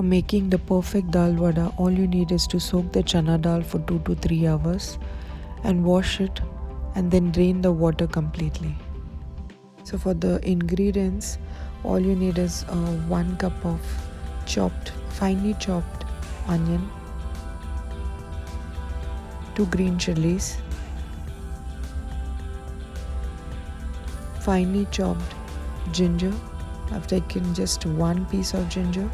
For making the perfect dal vada, all you need is to soak the chana dal for 2 to 3 hours and wash it and then drain the water completely. So for the ingredients, all you need is 1 cup of finely chopped onion, 2 green chilies, finely chopped ginger. I've taken just 1 piece of ginger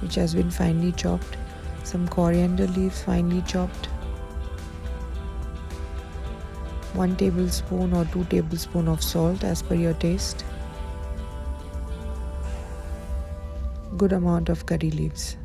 which has been finely chopped, some coriander leaves finely chopped, 1 tablespoon or 2 tablespoons of salt as per your taste, good amount of curry leaves.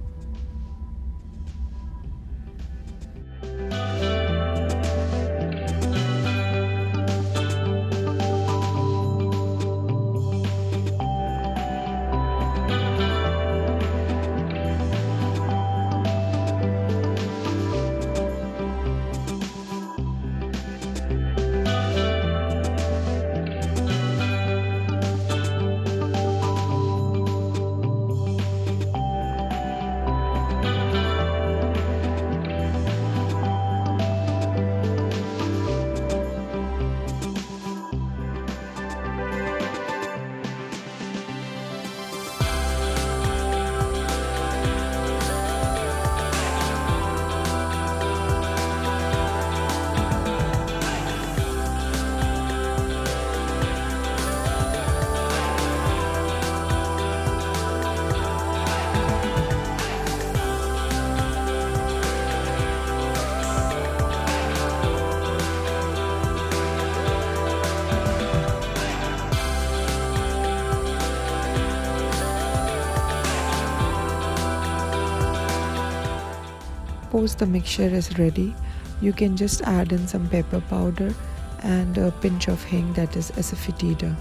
Suppose the mixture is ready, you can just add in some pepper powder and a pinch of hing, that is asafoetida.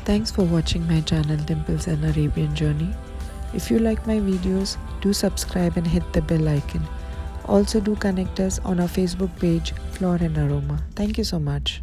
Thanks for watching my channel Dimple's and Arabian Journey. If you like my videos, do subscribe and hit the bell icon. Also do connect us on our Facebook page Flour and Aroma. Thank you so much.